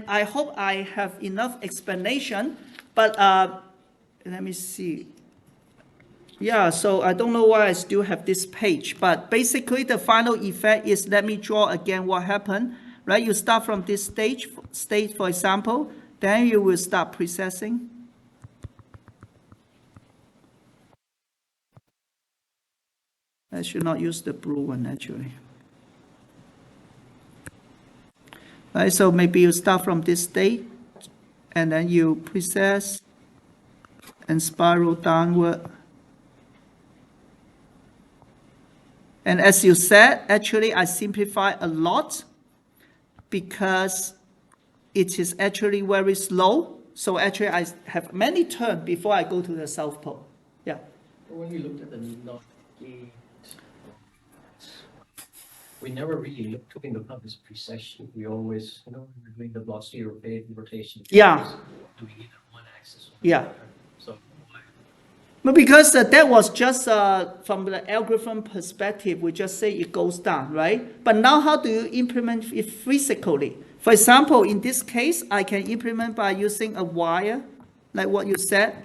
I hope I have enough explanation, but let me see. Yeah, so I don't know why I still have this page, but basically the final effect is, let me draw again what happened, right? You start from this state, for example, then you will start processing. I should not use the blue one, actually. Right, so maybe you start from this state, and then you process and spiral downward. And as you said, actually, I simplify a lot because it is actually very slow. So actually, I have many terms before I go to the South Pole. Yeah. When we looked at the not gate, we never really took into account this precession. We always, we're doing the velocity rotation. Yeah. Doing it on one axis. Yeah. So why? But because that was just from the algorithm perspective, we just say it goes down, right? But now how do you implement it physically? For example, in this case, I can implement by using a wire, like what you said,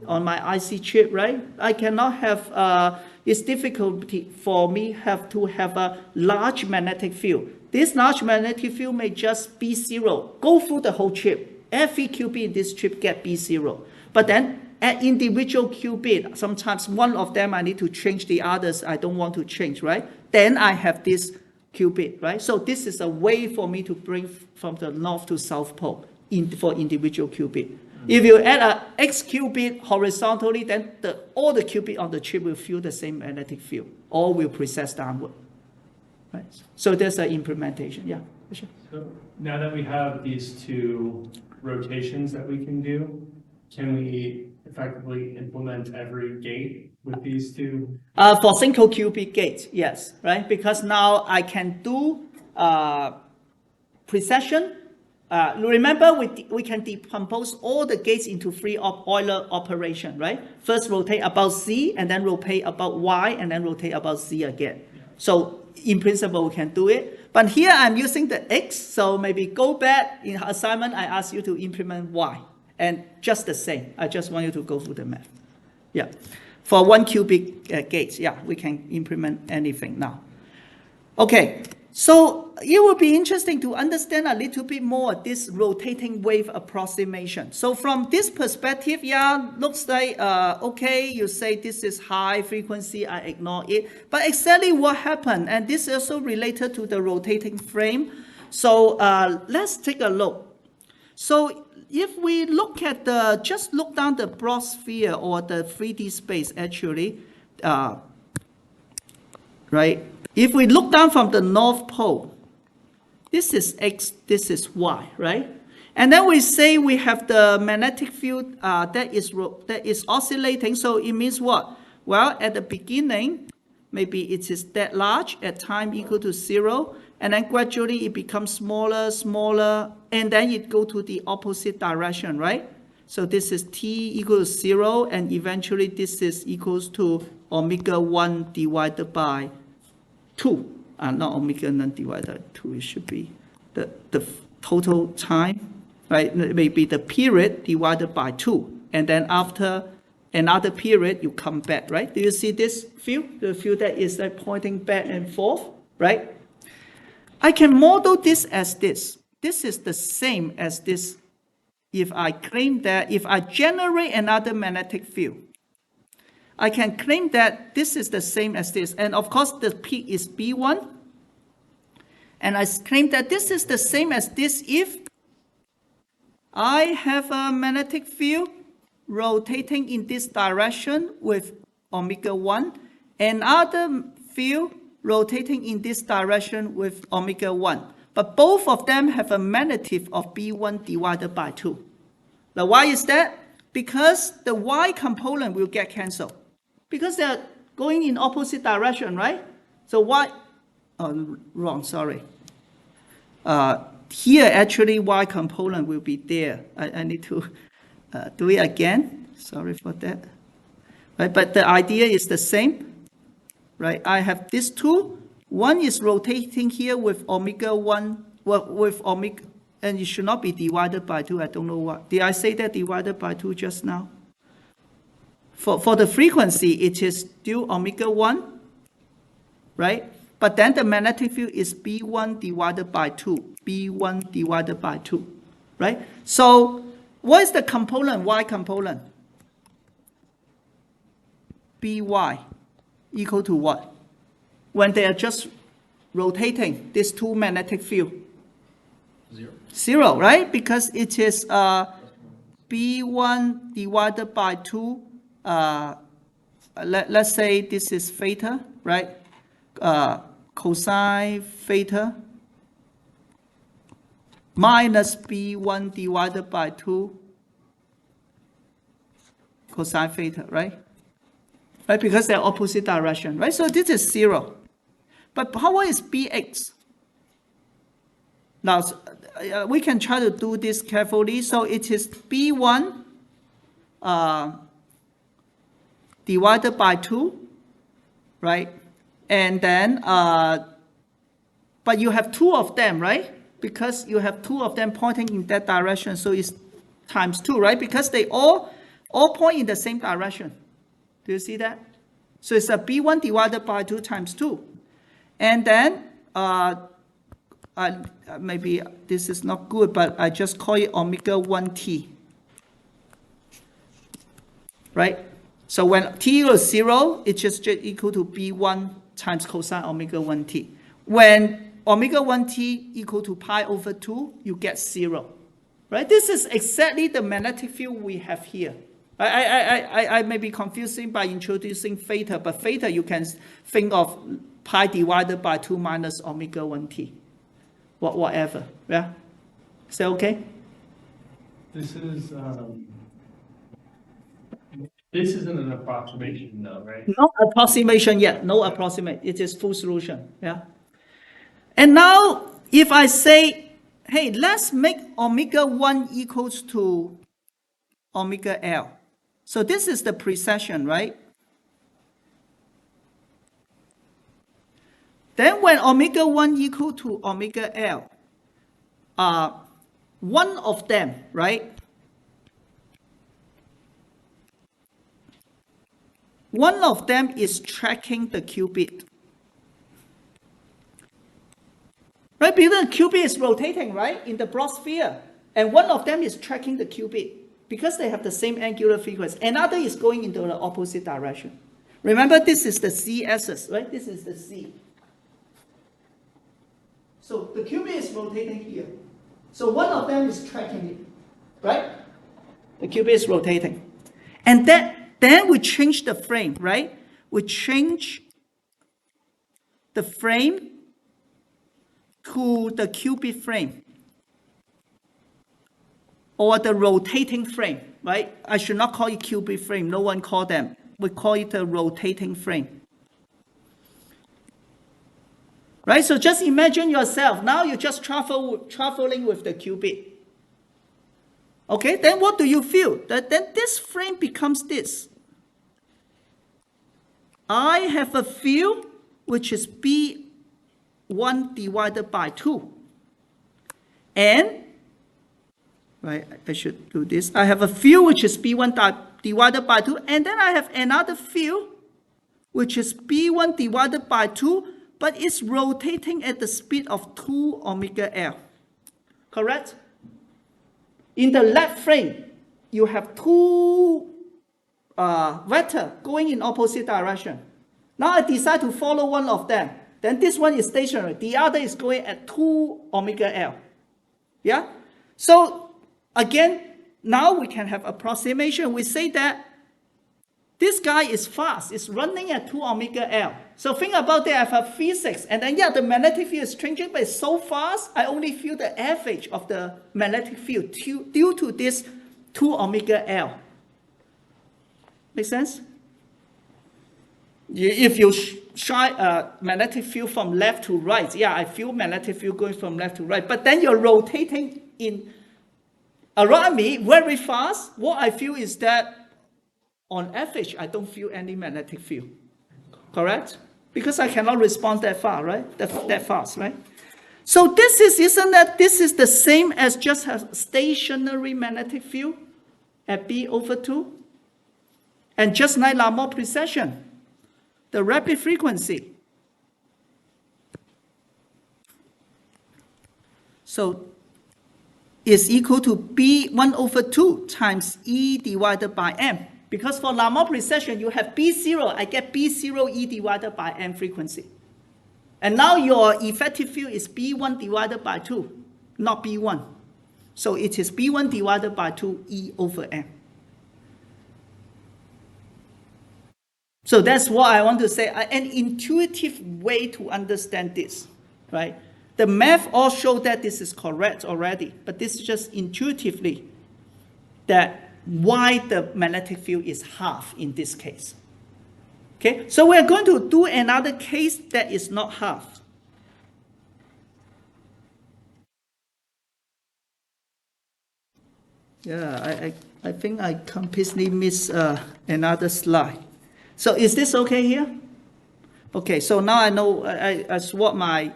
on my IC chip, right? I cannot have, it's difficult for me to have a large magnetic field. This large magnetic field may just be zero, go through the whole chip. Every qubit in this chip get B0. But then at individual qubit, sometimes one of them I need to change, the others I don't want to change, right? Then I have this qubit, right? So this is a way for me to bring from the north to south pole for individual qubit. If you add a X qubit horizontally, then all the qubit on the chip will feel the same magnetic field, or will precess downward. Right? So there's an implementation. Yeah. Sure. So now that we have these two rotations that we can do, can we effectively implement every gate with these two? For single qubit gates, yes, right? Because now I can do precession. Remember, we can decompose all the gates into three Euler operation, right? First rotate about Z, and then rotate about Y, and then rotate about Z again. Yeah. So in principle, we can do it. But here I'm using the X, so maybe go back in assignment, I ask you to implement Y. And just the same, I just want you to go through the math. Yeah, for one qubit gates, yeah, we can implement anything now. Okay. So it will be interesting to understand a little bit more this rotating wave approximation. So from this perspective, yeah, looks like, okay, you say this is high frequency, I ignore it. But exactly what happened, and this is also related to the rotating frame. So let's take a look. So if we look at just look down the broad sphere or the 3D space actually, right? If we look down from the North Pole, this is X, this is Y, right? And then we say we have the magnetic field that is oscillating. So it means what? Well, at the beginning, maybe it is that large at time equal to 0. And then gradually it becomes smaller, smaller, and then it go to the opposite direction, right? So this is T equals 0, and eventually this is equals to omega 1 divided by 2, not omega none divided by 2, it should be the total time, right? Maybe the period divided by 2. And then after another period, you come back, right? Do you see this field? The field that is like pointing back and forth, right? I can model this as this. This is the same as this. If I claim that, if I generate another magnetic field, I can claim that this is the same as this. And of course, the peak is B1. And I claim that this is the same as this if I have a magnetic field rotating in this direction with omega 1, another field rotating in this direction with omega 1. But both of them have a magnitude of B1 divided by 2. Now, why is that? Because the Y component will get cancelled. Because they're going in opposite direction, right? So Y, wrong, sorry. Here, actually, Y component will be there. I need to do it again. Sorry for that. Right, but the idea is the same. Right, I have these two. One is rotating here with omega 1, with omega, and it should not be divided by 2. I don't know what. Did I say that divided by 2 just now? For the frequency, it is still omega 1, right? But then the magnetic field is B1 divided by 2. B1 divided by 2, right? So what is the component, y component? By equal to what? When they are just rotating these two magnetic field? 0. 0, right? Because it is B1 divided by 2. Let's say this is theta, right? Cosine theta minus B1 divided by 2 cosine theta, right? Right, because they're opposite direction, right? So this is 0. But what is Bx? Now, we can try to do this carefully. So it is B1 divided by 2, right? And then, but you have 2 of them, right? Because you have 2 of them pointing in that direction, so it's times 2, right? Because they all point in the same direction. Do you see that? So it's a B1 divided by 2 times 2. And then, maybe this is not good, but I just call it omega 1t. Right? So when t equals 0, it's just equal to B1 times cosine omega 1t. When omega 1t equal to pi over 2, you get 0. Right? This is exactly the magnetic field we have here. I may be confusing by introducing theta, but theta you can think of pi divided by 2 minus omega 1t. Whatever. Yeah? Is that okay? This isn't an approximation though, right? No approximation yet. No approximate. It is full solution. Yeah. And now, if I say, hey, let's make omega 1 equals to omega L. So this is the precession, right? Then when omega 1 equal to omega L, one of them, right? One of them is tracking the qubit. Right? Because the qubit is rotating, right, in the broad sphere. And one of them is tracking the qubit because they have the same angular frequency. Another is going into the opposite direction. Remember, this is the C axis, right? This is the C. So the qubit is rotating here. So one of them is tracking it, right? The qubit is rotating. And then we change the frame, right? We change the frame to the qubit frame or the rotating frame, right? I should not call it qubit frame. No one call them. We call it a rotating frame. Right? So just imagine yourself. Now you're just traveling with the qubit. Okay, then what do you feel? Then this frame becomes this. I have a field which is B1 divided by 2. And, right, I should do this. I have a field which is B1 divided by 2. And then I have another field which is B1 divided by 2, but it's rotating at the speed of 2 omega L. Correct? In the left frame, you have 2 vector going in opposite direction. Now I decide to follow one of them. Then this one is stationary. The other is going at 2 omega L. Yeah? So again, now we can have approximation. We say that this guy is fast. It's running at 2 omega L. So think about that. I have physics. And then, yeah, the magnetic field is changing, but it's so fast, I only feel the average of the magnetic field due to this 2 omega L. Make sense? If you shine a magnetic field from left to right, yeah, I feel magnetic field going from left to right. But then you're rotating around me very fast. What I feel is that on average, I don't feel any magnetic field. Correct? Because I cannot respond that far, right? That fast, right? So this is, isn't that this is the same as just a stationary magnetic field at B/2? And just like Lamarck precession, the rapid frequency. So is equal to B1/2 times E divided by M. Because for Lamarck precession, you have B0, I get B0 E divided by M frequency. And now your effective field is B1 divided by 2, not B1. So it is B1 divided by 2 E over M. So that's what I want to say, an intuitive way to understand this, right? The math all show that this is correct already, but this is just intuitively that why the magnetic field is half in this case. Okay, so we're going to do another case that is not half. Yeah, I think I completely missed another slide. So is this okay here? Okay, so now I know I swap my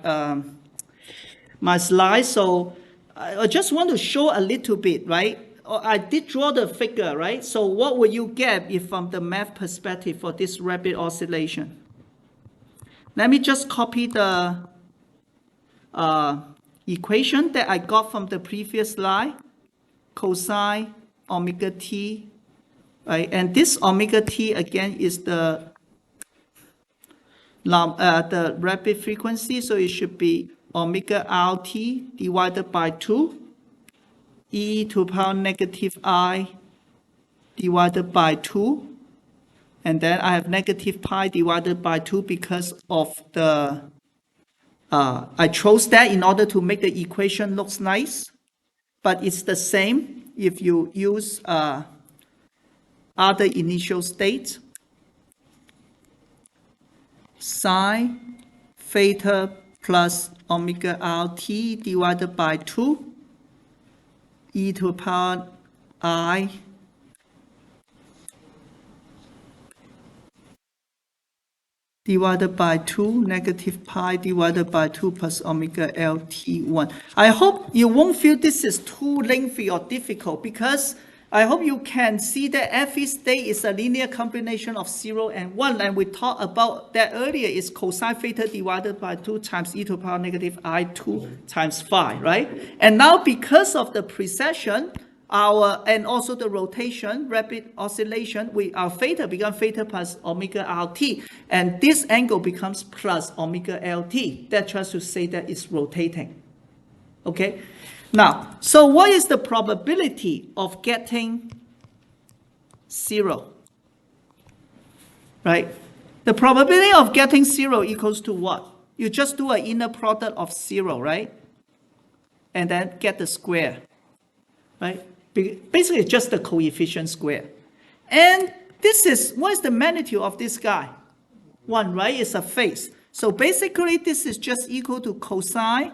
my slide. So I just want to show a little bit, right? I did draw the figure, right? So what will you get if from the math perspective for this rapid oscillation? Let me just copy the equation that I got from the previous slide. Cosine omega t, right? And this omega t again is the rapid frequency, so it should be omega RT divided by 2 e to the power negative I divided by 2. And then I have negative pi divided by 2 because of the, I chose that in order to make the equation looks nice. But it's the same if you use other initial states. Sine theta plus omega RT divided by 2 e to the power I divided by 2 negative pi divided by 2 plus omega LT1. I hope you won't feel this is too lengthy or difficult, because I hope you can see that every state is a linear combination of 0 and 1, and we talked about that earlier. Is cosine theta divided by 2 times e to the power negative I2 times phi, right? And now because of the precession, and also the rotation, rapid oscillation, our theta becomes theta plus omega RT, and this angle becomes plus omega LT. That tries to say that it's rotating. Okay? Now, so what is the probability of getting 0? Right? The probability of getting 0 equals to what? You just do an inner product of 0, right? And then get the square, right? Basically, it's just the coefficient square. And this is, what is the magnitude of this guy? 1, right? It's a phase. So basically, this is just equal to cosine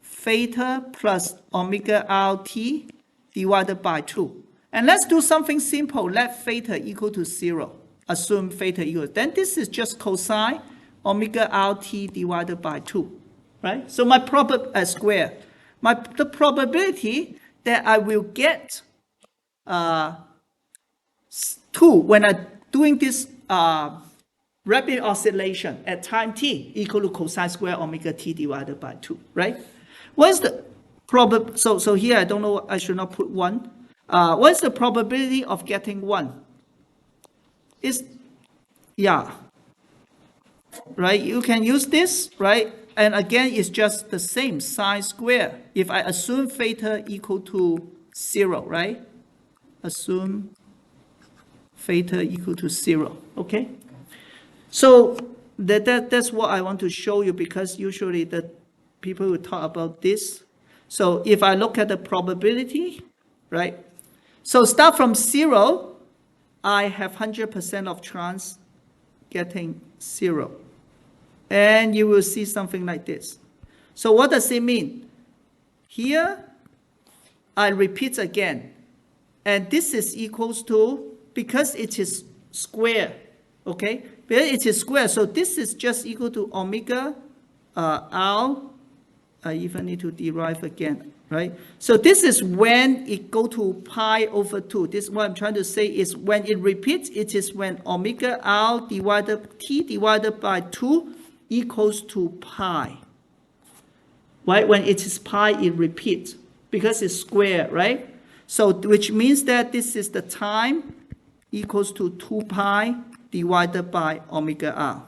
theta plus omega RT divided by 2. And let's do something simple. Let theta equal to 0. Assume theta equals. Then this is just cosine omega RT divided by 2, right? So my square. The probability that I will get 2 when I'm doing this rapid oscillation at time t equal to cosine square omega t divided by 2, right? What's the so here I don't know, I should not put 1. What's the probability of getting 1? Is, yeah, right? You can use this, right? And again, it's just the same, sine square. If I assume theta equal to 0, right? Assume theta equal to 0, okay? So that's what I want to show you, because usually the people will talk about this. So if I look at the probability, right? So start from 0, I have 100% of chance getting 0. And you will see something like this. So what does it mean? Here, I repeat again. And this is equals to, because it is square, okay? Because it is square, so this is just equal to omega R I even need to derive again, right? So this is when it go to pi over 2. This what I'm trying to say is when it repeats, it is when omega r divided t divided by 2 equals to pi. Right? When it is pi, it repeats because it's square, right? So which means that this is the time equals to 2 pi divided by omega r.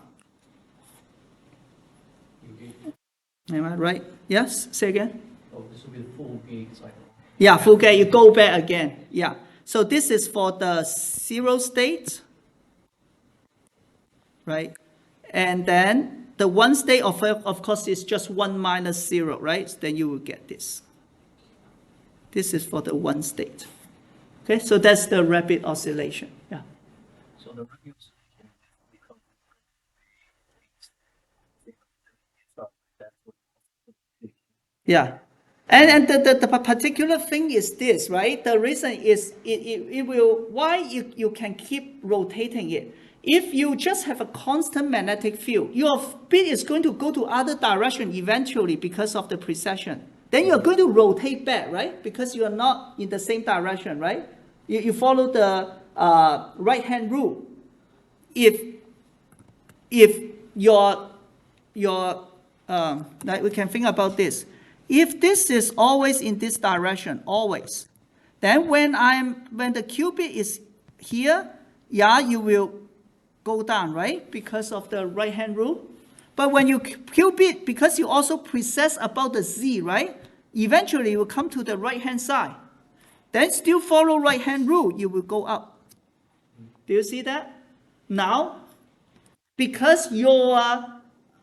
Am I right? Yes? Say again? Oh, this will be the full gate cycle. Yeah, full gate, you go back again. Yeah. So this is for the 0 state, right? And then the 1 state, of course, is just 1 minus 0, right? Then you will get this. This is for the 1 state. Okay, so that's the rapid oscillation. Yeah. So the rapid oscillation becomes Yeah. And the particular thing is this, right? The reason is it will, why you can keep rotating it. If you just have a constant magnetic field, your bit is going to go to other direction eventually because of the precession. Then you're going to rotate back, right? Because you are not in the same direction, right? You follow the right-hand rule. If your like we can think about this. If this is always in this direction, always, then when the qubit is here, yeah, you will go down, right? Because of the right-hand rule. But when you qubit, because you also precess about the z, right? Eventually you will come to the right-hand side. Then still follow right-hand rule, you will go up. Do you see that? Now, because your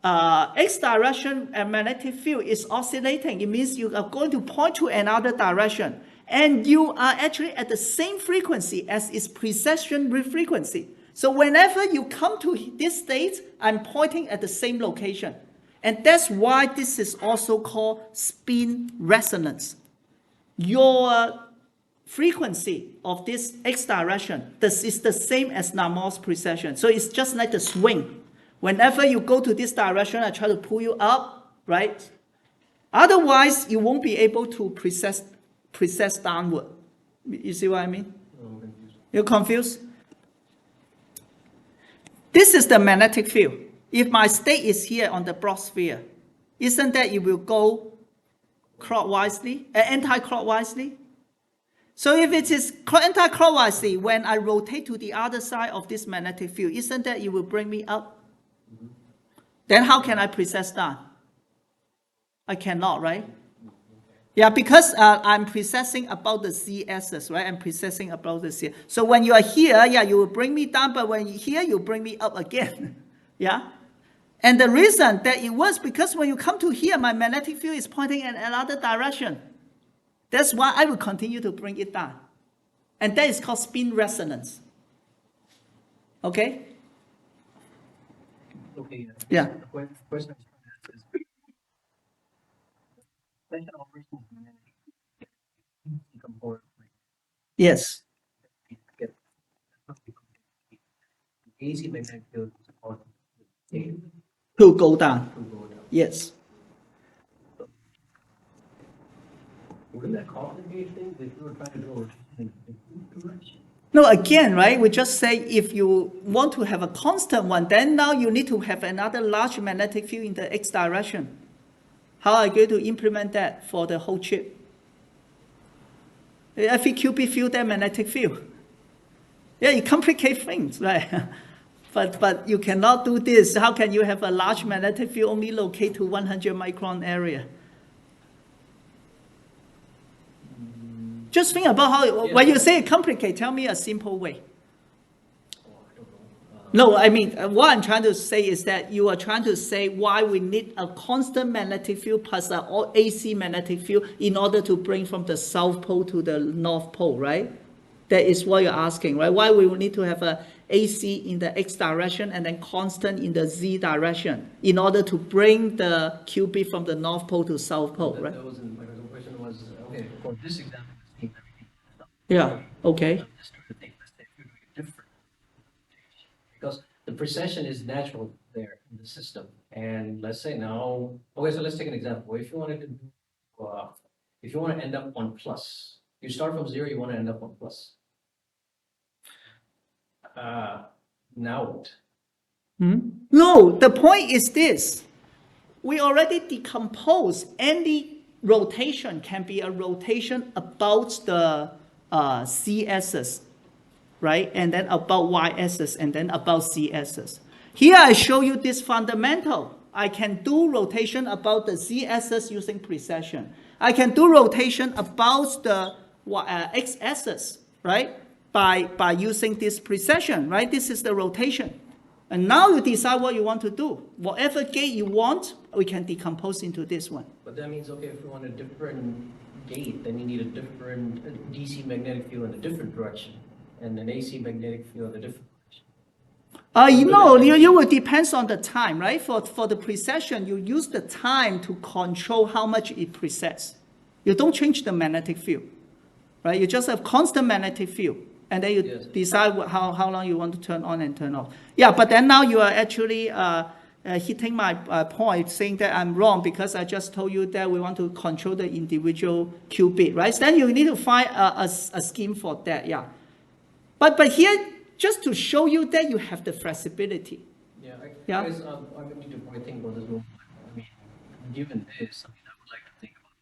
x direction magnetic field is oscillating, it means you are going to point to another direction. And you are actually at the same frequency as its precession frequency. So whenever you come to this state, I'm pointing at the same location. And that's why this is also called spin resonance. Your frequency of this x direction, this is the same as Lamarck's precession. So it's just like the swing. Whenever you go to this direction, I try to pull you up, right? Otherwise, you won't be able to precess downward. You see what I mean? You're confused? This is the magnetic field. If my state is here on the broad sphere, isn't that it will go clockwise, anti-clockwise? So if it is anti-clockwise, when I rotate to the other side of this magnetic field, isn't that it will bring me up? Then how can I precess down? I cannot, right? Yeah, because I'm precessing about the z-axis, right? I'm precessing about the z. So when you are here, yeah, you will bring me down, but when you're here, you bring me up again. Yeah? And the reason that it was because when you come to here, my magnetic field is pointing in another direction. That's why I will continue to bring it down. And that is called spin resonance. Okay? Okay. Yeah. The question is special operations become more Yes. get AC magnetic field is on To go down. to go down. Yes. Wouldn't that complicate things if you were trying to go in a direction? No, again, right? We just say if you want to have a constant one, then now you need to have another large magnetic field in the x direction. How are you going to implement that for the whole chip? Every qubit field that magnetic field. Yeah, it complicates things, right? But you cannot do this. How can you have a large magnetic field only locate to 100 micron area? Just think about how, when you say complicate, tell me a simple way. Oh, I don't know. No, I mean, what I'm trying to say is that you are trying to say why we need a constant magnetic field plus an AC magnetic field in order to bring from the South Pole to the North Pole, right? That is what you're asking, right? Why we will need to have a AC in the X direction and then constant in the Z direction in order to bring the qubit from the North Pole to South Pole, right? That wasn't my question. Was okay for this example. It seems everything is done. Yeah, okay. I'm just trying to think. Let's say if you're doing it different, because the precession is natural there in the system, And let's say now, okay, so let's take an example. If you wanted to, if you want to end up on plus, you start from zero, you want to end up on plus. Now what? No, the point is this. We already decompose any rotation can be a rotation about the c-axis, right? And then about y-axis, and then about z-axis. Here I show you this fundamental. I can do rotation about the z-axis using precession. I can do rotation about the x-axis, right? By using this precession, right? This is the rotation. And now you decide what you want to do. Whatever gate you want, we can decompose into this one. But that means, okay, if you want a different gate, then you need a different DC magnetic field in a different direction, and an AC magnetic field in a different direction. You will depends on the time, right? For the precession, you use the time to control how much it precesses. You don't change the magnetic field, right? You just have constant magnetic field. And then you decide how long you want to turn on and turn off. Yeah, but then now you are actually hitting my point, saying that I'm wrong because I just told you that we want to control the individual qubit, right? So then you need to find a scheme for that, yeah. But here, just to show you that you have the flexibility. Yeah, Yeah. Guys, I need to probably think about this more. I mean, given this, I would like to think about,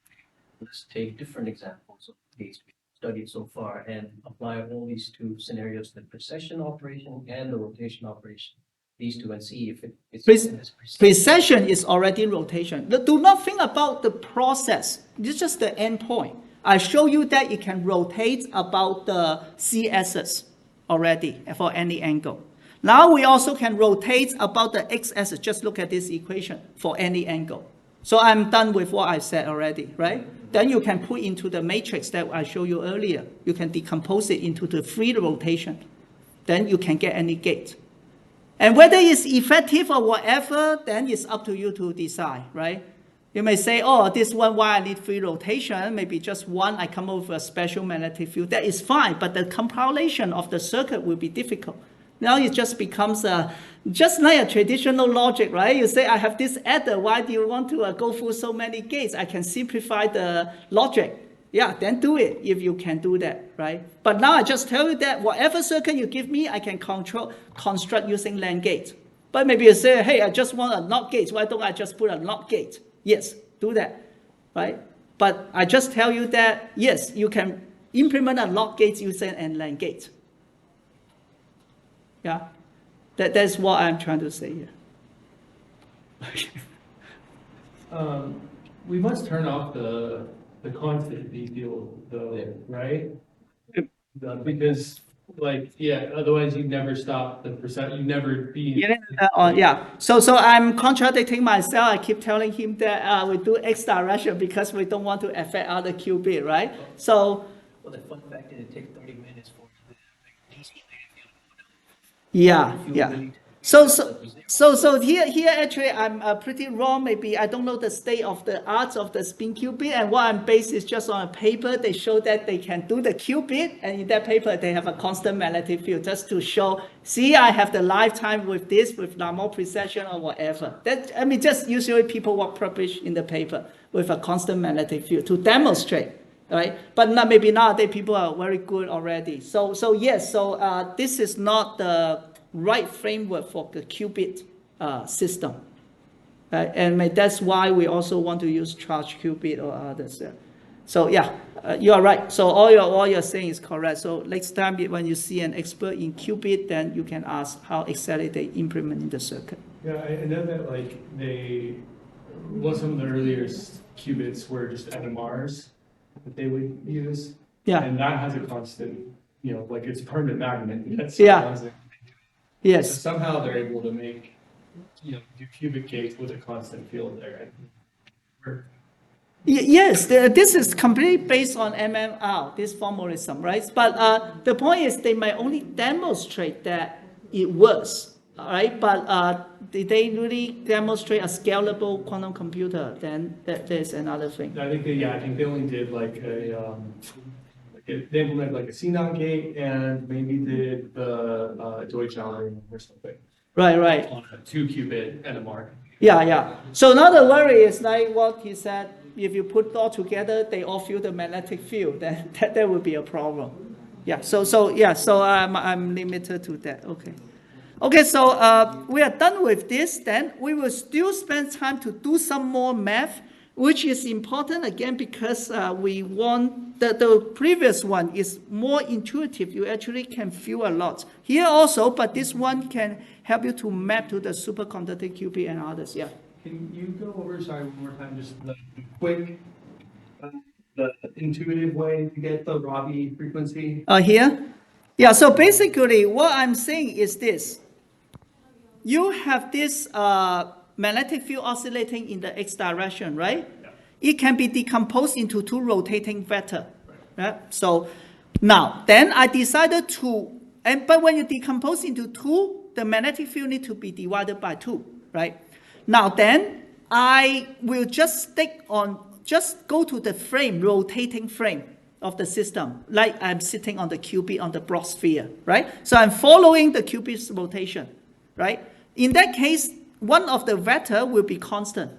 let's take different examples of gates we studied so far and apply all these two scenarios, the precession operation and the rotation operation, these two, and see if it's Precession is already rotation. Do not think about the process. It's just the end point. I show you that it can rotate about the c-axis already for any angle. Now we also can rotate about the x-axis. Just look at this equation for any angle. So I'm done with what I said already, right? Then you can put into the matrix that I showed you earlier. You can decompose it into the free rotation. Then you can get any gate. And whether it's effective or whatever, then it's up to you to decide, right? You may say, oh, this one, why I need free rotation? Maybe just one, I come up with a special magnetic field. That is fine, but the compilation of the circuit will be difficult. Now it just becomes just like a traditional logic, right? You say, I have this adder. Why do you want to go through so many gates? I can simplify the logic. Yeah, then do it if you can do that, right? But now I just tell you that whatever circuit you give me, I can construct using NAND gate. But maybe you say, hey, I just want a NOT gate. Why don't I just put a NOT gate? Yes, do that, right? But I just tell you that, yes, you can implement a NOT gate using a NAND gate. Yeah, that's what I'm trying to say here. We must turn off the constant V field though, right? Because otherwise you never stop the percent, you never be. Yeah. So I'm contradicting myself. I keep telling him that we do X direction because we don't want to affect other qubit, right? So. Well, the fun fact is it takes 30 minutes for the DC magnetic field. Yeah. So here actually I'm pretty wrong. Maybe I don't know the state of the art of the spin qubit, and what I'm based is just on a paper. They show that they can do the qubit, and in that paper they have a constant magnetic field just to show. See, I have the lifetime with this, with more precession or whatever. Just usually people will publish in the paper with a constant magnetic field to demonstrate. Right, but maybe nowadays people are very good already. So this is not the right framework for the qubit system, and that's why we also want to use charge qubit or others. So yeah, you are right. So all you're saying is correct. So next time when you see an expert in qubit, then you can ask how exactly they implement in the circuit. Yeah, I know that some of the earlier qubits were just NMRs that they would use. Yeah. And that has a constant, it's a permanent magnet. That's constant. Yes. So somehow they're able to make, do cubic gates with a constant field there. Yes, this is completely based on MMR, this formalism, right? But the point is they might only demonstrate that it works, all right? But did they really demonstrate a scalable quantum computer? Then there's another thing. I think they only did they implemented a CNOT gate and maybe did the Deutsch algorithm or something. Right. On a 2-qubit NMR. Yeah. So now the worry is like what he said, if you put all together, they all feel the magnetic field, then that would be a problem. Yeah, so I'm limited to that, okay. Okay, so we are done with this, then we will still spend time to do some more math, which is important again because we want, the previous one is more intuitive, you actually can feel a lot. Here also, but this one can help you to map to the superconducting qubit and others, yeah. Can you go over, sorry, one more time, just the quick, the intuitive way to get the Rabi frequency? Here? Yeah, so basically what I'm saying is this. You have this magnetic field oscillating in the x direction, right? Yeah. It can be decomposed into two rotating vectors. Right? So now, then I decided to, but when you decompose into two, the magnetic field need to be divided by 2, right? Now then, I will just just go to the frame, rotating frame of the system, like I'm sitting on the qubit on the broad sphere, right? So I'm following the qubit's rotation, right? In that case, one of the vector will be constant,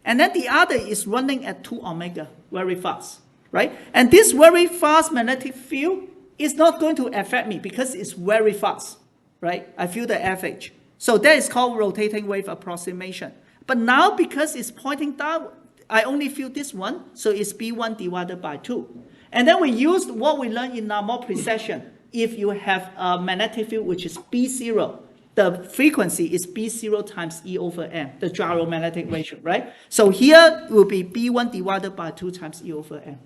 and then the other is running at 2 omega, very fast, right? And this very fast magnetic field is not going to affect me because it's very fast, right? I feel the FH. So that is called rotating wave approximation. But now because it's pointing down, I only feel this one, so it's B1 divided by 2. And then we used what we learned in more precession. If you have a magnetic field which is B0, the frequency is B0 times E over M, the gyromagnetic ratio, right? So here will be B1 divided by 2 times E over M.